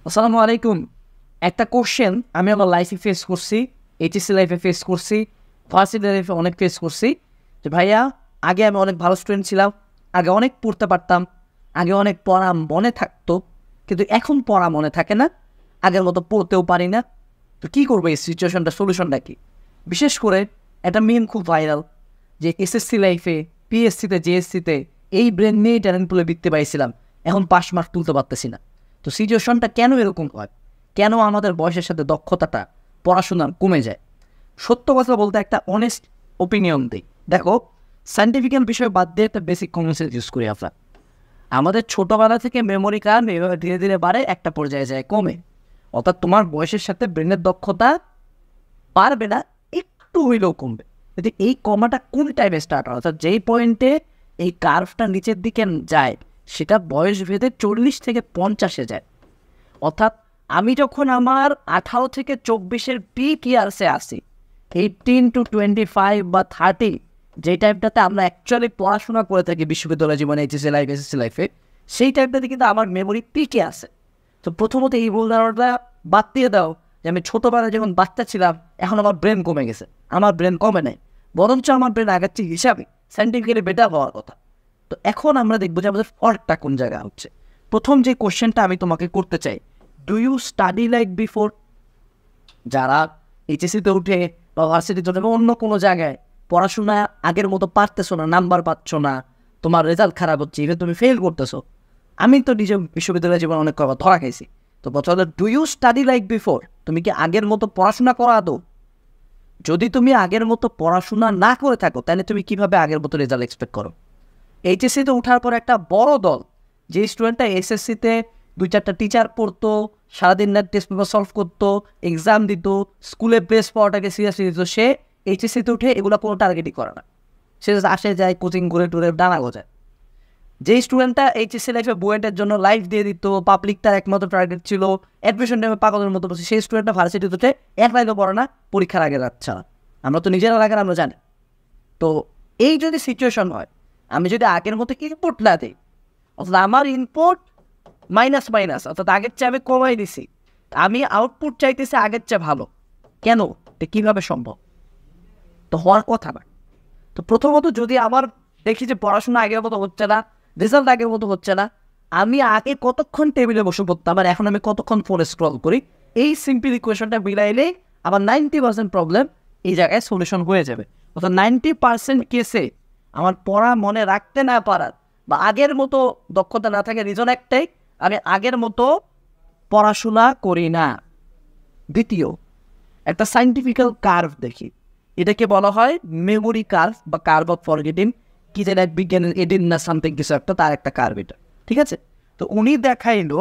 আসসালামু আলাইকুম। একটা কোশ্চেন আমি আমার লাইফে ফেস করছি, এইচএসসি লাইফে ফেস করছি, ভার্সিটি লাইফে অনেক ফেস করছি যে ভাইয়া আগে আমি অনেক ভালো স্টুডেন্ট ছিলাম, আগে অনেক পড়তে পারতাম, আগে অনেক পড়া মনে থাকতো, কিন্তু এখন পড়া মনে থাকে না, আগের মতো পড়তেও পারি না। তো কী করবো এই সিচুয়েশনটা, সলিউশনটা কি? বিশেষ করে একটা মিম খুব ভাইরাল যে এসএসসি লাইফে, পিএসসিতে, জেএসসিতে এই ব্রেন নিয়ে ট্যালেন্ট পুলে বিকতে পাইছিলাম, এখন পাস মার্ক তুলতে পারতেছি না। তো সিচুয়েশনটা কেন এরকম হয়? কেন আমাদের বয়সের সাথে দক্ষতাটা পড়াশোনা কমে যায়? সত্য কথা বলতে একটা অনেস্ট ওপিনিয়ন দিই। দেখো, সায়েন্টিফিক্যাল বিষয় বাদ দিয়ে একটা বেসিক কমন সেন্স ইউজ করি আমরা। আমাদের ছোটোবেলা থেকে মেমোরি কার্ড এভাবে ধীরে ধীরে বাড়ে, একটা পর্যায়ে যায় কমে। অর্থাৎ তোমার বয়সের সাথে ব্রেনের দক্ষতা পারবে না, একটু হইলেও কমবে। কিন্তু এই কমাটা কোন টাইমে স্টার্ট হয়? অর্থাৎ যেই পয়েন্টে এই কার্ভটা নিচের দিকে যায় সেটা বয়স ভেদে 40 থেকে 50-এ যায়। অর্থাৎ আমি যখন আমার 18 থেকে 24-এর পিক ইয়ার্সে আসি, 18 to 25 বা 30, যেই টাইমটাতে আমরা অ্যাকচুয়ালি পড়াশোনা করে থাকি বিশ্ববিদ্যালয় জীবনে, এইচএসসি লাইফ, এসএসসি লাইফে, সেই টাইমটাতে কিন্তু আমার মেমোরি পিকে আসে। তো প্রথমত এই ভুল ধারণাটা বাদ দিয়ে দাও যে আমি ছোটোবেলায় যখন বাচ্চা ছিলাম এখন আমার ব্রেন কমে গেছে। আমার ব্রেন কমে নেই, বরঞ্চ আমার ব্রেন আগের চেয়ে হিসাবে সায়েন্টিফিক্যালি বেটার হওয়ার কথা। তো এখন আমরা দেখবো যে আমাদের ফল্টটা কোন জায়গায় হচ্ছে। প্রথম যে কোশ্চেনটা আমি তোমাকে করতে চাই, do you study like before? যারা এইচএসসিতে উঠে বা ভার্সিটিতে উঠে বা অন্য কোনো জায়গায় পড়াশোনা আগের মতো পারতেছো না, নাম্বার পাচ্ছ না, তোমার রেজাল্ট খারাপ হচ্ছে, ইভেন তুমি ফেল করতেছো। আমি তো নিজে বিশ্ববিদ্যালয় জীবন অনেক কবার ধরা খাইছি। তো বলতে হলো, do you study like before? তুমি কি আগের মতো পড়াশোনা করো আদৌ? যদি তুমি আগের মতো পড়াশোনা না করে থাকো তাহলে তুমি কিভাবে আগের মতো রেজাল্ট এক্সপেক্ট করো? এইচএসসিতে ওঠার পর একটা বড় দল, যে স্টুডেন্টটা এসএসসিতে 2-4টা টিচার পড়তো, সারাদিন রাত টেস্ট পেপার সলভ করতো, এক্সাম দিত, স্কুলে বেস্ট পাওয়াটাকে সিরিয়াসলি দিত, সে এইচএসসিতে উঠে এগুলো কোনো টার্গেটই করে না। সে আসে যায়, কোচিং করে টুরে ডানা গোজায়। যেই স্টুডেন্টটা এইচএসসি লাইফে বুয়েটের জন্য লাইফ দিয়ে দিত, পাবলিক তার একমাত্র টার্গেট ছিল, অ্যাডমিশন টাইমে পাগলের মতো বসে, সেই স্টুডেন্টটা ভার্সিটিতে উঠে এক লাইনও পড়ে না, পরীক্ষার আগে রাত ছাড়া। আমরা তো নিজেরা আগের আমরা জানি। তো এই যদি সিচুয়েশন হয়, আমি যদি আগের মতো ইনপুট না দিই, অর্থাৎ আমার ইনপুট মাইনাস মাইনাস, অর্থাৎ আগের চেয়ে আমি কমাই দিছি, আমি আউটপুট চাইতেছি আগের চেয়ে ভালো, কেন? এটা কীভাবে সম্ভব? তো হওয়ার কথা না। তো প্রথমত যদি আমার দেখি যে পড়াশোনা আগের মতো হচ্ছে না, রেজাল্ট আগের মতো হচ্ছে না, আমি আগে কতক্ষণ টেবিলে বসে পড়তাম আর এখন আমি কতক্ষণ ফোনে স্ক্রল করি, এই সিম্পল ইকুয়েশনটা মিলাইলে আমার 90% প্রবলেম এই জায়গায় সলিউশন হয়ে যাবে। অর্থাৎ 90% কেসে আমার পড়া মনে রাখতে না পারার বা আগের মতো দক্ষতা না থাকে রিজন একটাই, আমি আগের মতো পড়াশোনা করি না। দ্বিতীয়, একটা সায়েন্টিফিক্যাল কার্ভ দেখি, এটাকে বলা হয় মেমোরি কার্ভ বা কার্ভ অফ ফরগেটিং, কি যেন এক বিজ্ঞানের এডিন না সামথিং কিছু একটা, তার একটা কার্ভ এটা, ঠিক আছে? তো উনি দেখাইলো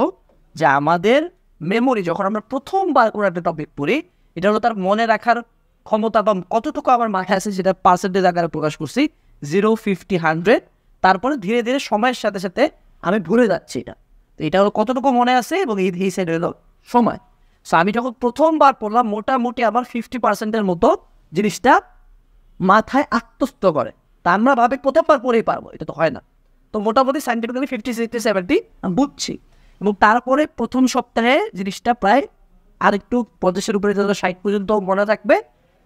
যে আমাদের মেমোরি যখন আমরা প্রথমবার কোনো একটা টপিক পড়ি, এটা হলো তার মনে রাখার ক্ষমতা বা কতটুকু আমার মাথায় আছে সেটা পার্সেন্টেজ আকারে প্রকাশ করছি, 0, 50, 100। তারপরে ধীরে ধীরে সময়ের সাথে সাথে আমি ভুলে যাচ্ছি এটা। তো এটা হলো কতটুকু মনে আছে এবং এই সাইড হলো সময়। সো আমি যখন প্রথমবার পড়লাম মোটামুটি আমার 50%-এর মতো জিনিসটা মাথায় আত্মস্থ করে। তা আমরা ভাবে প্রথমবার পড়েই পারবো, এটা তো হয় না। তো মোটামুটি সায়েন্টিফিক্যালি 50, 60, 70 আমি বুঝছি। এবং তারপরে প্রথম সপ্তাহে জিনিসটা প্রায় আর একটু 50-এর উপরে 60 পর্যন্ত মনে থাকবে।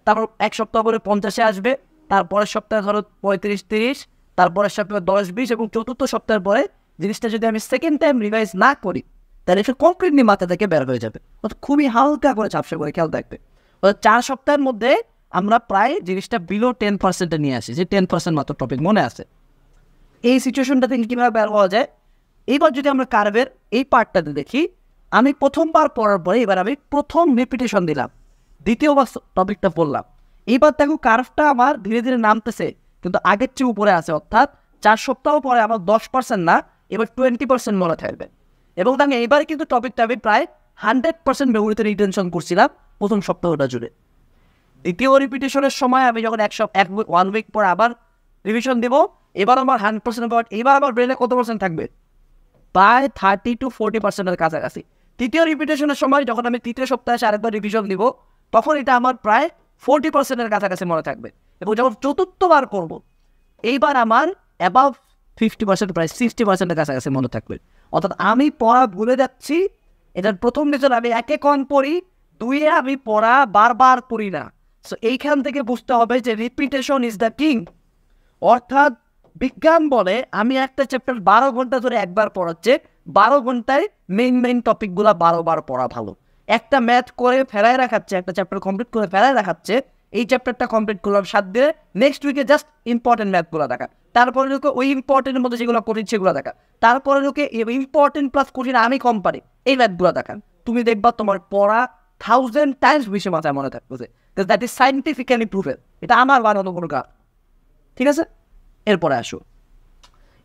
তারপর এক সপ্তাহ পরে 50-এ আসবে, তারপরের সপ্তাহে ধরো 35, 30, তারপরের সপ্তাহে 10, 20 এবং চতুর্থ সপ্তাহের পরে জিনিসটা যদি আমি সেকেন্ড টাইম রিভাইজ না করি তাহলে এটা কমপ্লিটলি মাথা থেকে বের হয়ে যাবে। অর্থাৎ খুবই হালকা করে ঝাপসা করে খেয়াল থাকবে। অর্থাৎ 4 সপ্তাহের মধ্যে আমরা প্রায় জিনিসটা বিলো 10%-এ নিয়ে আসি, যে 10% মাত্র টপিক মনে আছে। এই সিচুয়েশনটা থেকে কীভাবে বের হওয়া যায়? এইবার যদি আমরা কার্ভের এই পার্টটাতে দেখি, আমি প্রথমবার পড়ার পরে এবার আমি প্রথম রিপিটেশন দিলাম, দ্বিতীয়বার টপিকটা পড়লাম, এইবার দেখো কার্ভটা আমার ধীরে ধীরে নামতেছে, কিন্তু আগের চেয়ে উপরে আছে। অর্থাৎ 4 সপ্তাহ পরে আমার 10% না, এবার 20% মনে থাকবে। এবং তাকে এইবার কিন্তু টপিকটা আমি প্রায় 100% মেমোরিতে রিটেনশন করছিলাম প্রথম সপ্তাহটা জুড়ে। দ্বিতীয় রিপিটেশনের সময় আমি যখন 1 উইক পর আবার রিভিশন দেবো, এবার আমার 100% পাওয়ার, এবার আমার ব্রেনে কত পার্সেন্ট থাকবে? প্রায় 30 to 40%-এর কাছাকাছি। তৃতীয় রিপিটেশনের সময় যখন আমি তৃতীয় সপ্তাহে আরেকবার রিভিশন দিব, তখন এটা আমার প্রায় 40%-এর কাছাকাছি মনে থাকবে। এবং যখন চতুর্থবার করবো, এইবার আমার অ্যাবাভ 50%, প্রায় 60%-এর কাছাকাছি মনে থাকবে। অর্থাৎ আমি পড়া ভুলে যাচ্ছি এটার প্রথম রিজন আমি একে কম পড়ি, দুইয়ে আমি পড়া বারবার পড়ি না। সো এইখান থেকে বুঝতে হবে যে রিপিটেশন ইজ দ্য কিং। অর্থাৎ বিজ্ঞান বলে আমি একটা চ্যাপ্টার 12 ঘন্টা ধরে একবার পড়াচ্ছে, 12 ঘন্টায় মেইন টপিকগুলো 12 বার পড়া ভালো। একটা ম্যাথ করে ফেরায় রাখাচ্ছে, একটা চ্যাপ্টার কমপ্লিট করে ফেরায় রাখাচ্ছে, এই চ্যাপ্টারটা কমপ্লিট করলাম 7 দিনে, নেক্সট উইকে জাস্ট ইম্পর্টেন্ট ম্যাথগুলো দেখা, তারপরে লোকে ওই ইম্পর্টেন্টের মধ্যে যেগুলো কঠিন সেগুলো দেখা, তারপরে লোকে ইম্পর্টেন্ট প্লাস কঠিন আমি কম পারি এই ম্যাথগুলো দেখান। তুমি দেখবা তোমার পড়া 1000 টাইমস বেশি মাথায় মনে থাকতেছে। That is scientifically proven. এটা আমার বানানো কোনো কাজ, ঠিক আছে? এরপরে আসো,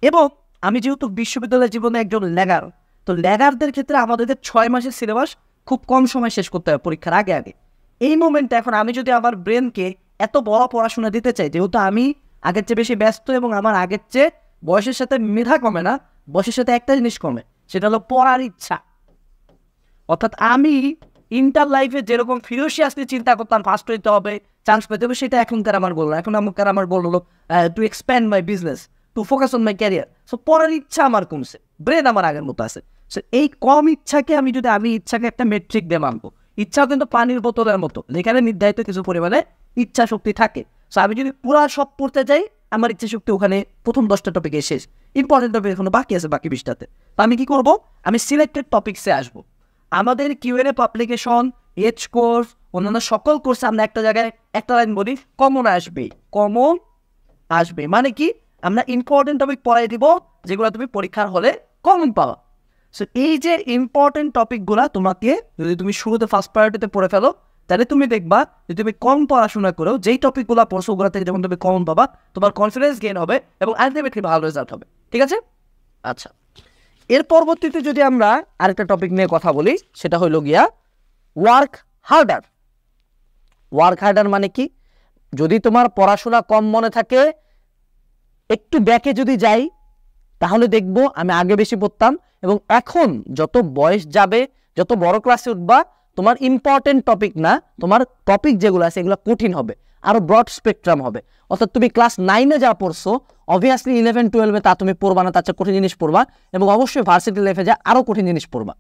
এবং আমি যেহেতু বিশ্ববিদ্যালয় জীবনে একজন ল্যাগার, তো ল্যাগারদের ক্ষেত্রে আমাদের 6 মাসের সিলেবাস খুব কম সময় শেষ করতে হবে পরীক্ষার আগে আগে। এই মোমেন্টে এখন আমি যদি আমার ব্রেনকে এত বড় পড়াশোনা দিতে চাই, যেহেতু আমি আগের চেয়ে বেশি ব্যস্ত এবং আমার আগের চেয়ে বয়সের সাথে মেধা কমে না, বয়সের সাথে একটা জিনিস কমে, সেটা হলো পড়ার ইচ্ছা। অর্থাৎ আমি ইন্টার লাইফে যেরকম ফিরোসিয়াসলি চিন্তা করতাম ফার্স্ট হইতে হবে, চান্স পেতে হবে, সেটা এখনকার আমার গোল না। এখন আমার গোল হলো two expand my business, to focus on my career. So পড়ার ইচ্ছা আমার কমছে, ব্রেন আমার আগের মতো আছে। সো এই কম ইচ্ছাকে আমি ইচ্ছাকে একটা মেট্রিক দিয়ে মানবো, ইচ্ছাও কিন্তু পানির বোতলের মতো, যেখানে নির্ধারিত কিছু পরিমাণে ইচ্ছা শক্তি থাকে। সো আমি যদি পুরা সব পড়তে যাই, আমার ইচ্ছা শক্তি ওখানে প্রথম 10টা টপিকে শেষ, ইম্পর্টেন্ট টপিক এখনো বাকি আছে বাকি 20টাতে। তো আমি কি করবো, আমি সিলেক্টেড টপিক্সে আসবো। আমাদের কিউএনএ পাবলিকেশন, এইচ কোর্স, অন্যান্য সকল কোর্সে আমরা একটা জায়গায় একটা লাইন বলি, কমন আসবে। মানে কি, আমরা ইম্পর্টেন্ট টপিক পড়াই দিব যেগুলো তুমি পরীক্ষার হলে কমন পাওয়া। সো এই যে ইম্পর্টেন্ট টপিকগুলো তোমাকে যদি তুমি শুরুতে ফার্স্ট প্রায়োরিটিতে পড়ে ফেলো, তাহলে তুমি দেখবা যে তুমি কম পড়াশোনা করেও যেই টপিকগুলো পড়ছো ওগুলো থেকে যখন তুমি কমন পাবা, তোমার কনফিডেন্স গেইন হবে এবং আলটিমেটলি ভালো রেজাল্ট হবে, ঠিক আছে? আচ্ছা, এর পরবর্তীতে যদি আমরা আরেকটা টপিক নিয়ে কথা বলি, সেটা হইল গিয়া ওয়ার্ক হার্ডার। ওয়ার্ক হার্ডার মানে কি, যদি তোমার পড়াশোনা কম মনে থাকে, একটু ব্যাকে যদি যাই, তাহলে দেখবো আমি আগে বেশি পড়তাম, এবং এখন যত বয়স যাবে, যত বড় ক্লাসে উঠবা, তোমার ইম্পর্টেন্ট টপিক না, তোমার টপিক যেগুলো আছে এগুলো কঠিন হবে, আরো ব্রড স্পেকট্রাম হবে। অর্থাৎ তুমি ক্লাস 9-এ যা পড়ছো, অবভিয়াসলি 11-12-এ তা তুমি পড়বা না, তার চেয়ে কঠিন জিনিস পড়বা, এবং অবশ্যই ভার্সিটি লাইফে যা আরো কঠিন জিনিস পড়বা।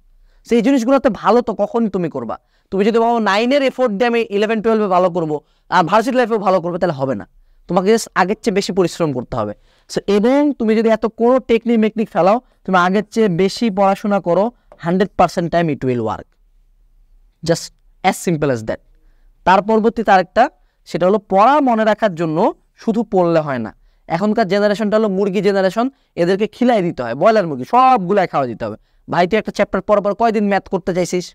সেই জিনিসগুলোতে ভালো তো কখনই তুমি করবা। তুমি যদি ভাবো 9-এর এফোর্ট দিয়ে আমি 11-12-এ ভালো করবো আর ভার্সিটি লাইফেও ভালো করবো, তাহলে হবে না। তোমাকে জাস্ট আগের চেয়ে বেশি পরিশ্রম করতে হবে। সো এবং তুমি যদি এত কোনো টেকনিক ফেলাও, তুমি আগের চেয়ে বেশি পড়াশোনা করো, 100% time it will work, just as simple as that. তার পরবর্তীতে আরেকটা, সেটা হলো পড়া মনে রাখার জন্য শুধু পড়লে হয় না। এখনকার জেনারেশনটা হলো মুরগি জেনারেশন, এদেরকে খিলাই দিতে হয়, ব্রয়লার মুরগি সবগুলাই খাওয়া দিতে হবে। ভাই তুই একটা চ্যাপ্টার পর কয়দিন ম্যাথ করতে চাইছিস,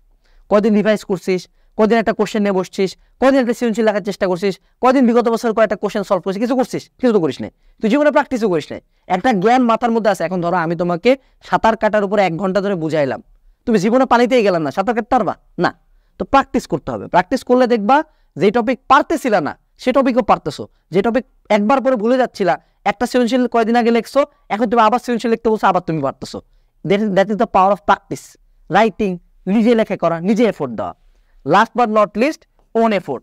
কয়দিন রিভাইজ করছিস, কদিন একটা কোশ্চেন নিয়ে বসছিস, কদিন একটা সৃজনশীল লেখার চেষ্টা করছিস, কদিন বিগত বছর কয়েকটা কোশ্চেন সলভ করছিস, কিছু করছিস? কিছু তো করিস নাই, তুই জীবনে প্র্যাকটিসও করিস নাই। একটা জ্ঞান মাথার মধ্যে আছে। এখন ধরো আমি তোমাকে সাঁতার কাটার উপরে 1 ঘন্টা ধরে বুঝাইলাম, তুমি জীবনে পানিতেই গেলাম না, সাঁতার কাটতে পারবা না। তো প্র্যাকটিস করতে হবে। প্র্যাকটিস করলে দেখবা যে টপিক পারতেছিল না সে টপিকও পারতেছো, যে টপিক একবার পরে ভুলে যাচ্ছিলা, একটা সৃজনশীল কয়দিন আগে লিখছো, এখন তুমি আবার সৃজনশীল লিখতে বলছো, আবার তুমি পারতেছো। That is the power of practice. Writing, নিজে লেখা করা, নিজে এফোর্ট দেওয়া। Last but not least, own effort.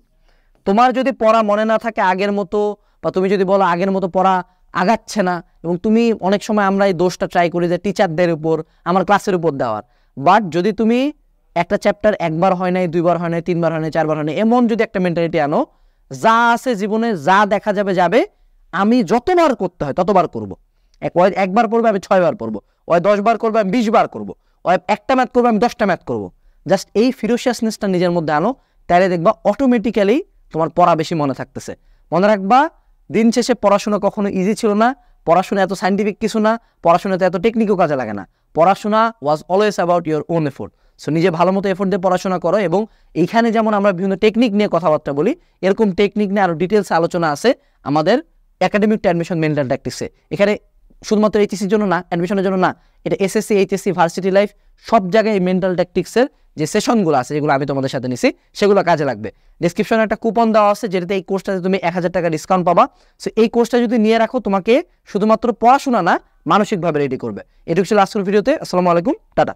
তোমার যদি পড়া মনে না থাকে আগের মতো, বা তুমি যদি বলো আগের মতো পড়া আগাচ্ছে না, এবং তুমি অনেক সময় আমরা এই দোষটা ট্রাই করি যে টিচারদের উপর, আমার ক্লাসের উপর দেওয়ার। বাট যদি তুমি একটা চ্যাপ্টার একবার হয় নাই, 2বার হয় নাই, 3বার হয় নাই, 4বার হয় নাই, এমন যদি একটা মেন্টালিটি আনো, যা আছে জীবনে, যা দেখা যাবে, আমি যতবার করতে হয় ততবার করবো। একবার পড়বে আমি 6 বার পড়বো, 10 বার করবে আমি 20 বার করবো, একটা ম্যাথ করবে আমি 10টা ম্যাথ করবো। জাস্ট এই ফিরোসিয়াসনেসটা নিজের মধ্যে আনো, তাহলে দেখবা অটোমেটিক্যালি তোমার পড়া বেশি মনে থাকতেছে। মনে রাখবা, দিন শেষে পড়াশোনা কখনো ইজি ছিল না, পড়াশোনা এত সাইন্টিফিক কিছু না, পড়াশোনাতে এত টেকনিকও কাজে লাগে না। পড়াশোনা was always about your own effort. So নিজে ভালো মতো এফোর্ট দিয়ে পড়াশোনা করো, এবং এইখানে যেমন আমরা বিভিন্ন টেকনিক নিয়ে কথাবার্তা বলি, এরকম টেকনিক নিয়ে আরও ডিটেলস আলোচনা আছে আমাদের একাডেমিক টু অ্যাডমিশন মেন্টাল ট্যাকটিক্সে। এখানে শুধুমাত্র এইচএসসির জন্য না, অ্যাডমিশনের জন্য না, এটা এসএসসি, এইচএসসি, ভার্সিটি লাইফ সব জায়গায় এই মেন্টাল ট্যাকটিক্সের যে সেশনগুলো আছে, যেগুলো আমি তোমাদের সাথে নিছি, সেগুলো কাজে লাগবে। ডিসক্রিপশনে একটা কুপন দেওয়া আছে, যেটাতে এই কোর্সটাতে তুমি 1000 টাকা ডিসকাউন্ট পাবা। সো এই কোর্সটা যদি নিয়ে রাখো, তোমাকে শুধুমাত্র পড়াশোনা না, মানসিকভাবে রেডি করবে। এটুকু ছিল আজকের ভিডিওতে। আসসালামু আলাইকুম, টাটা।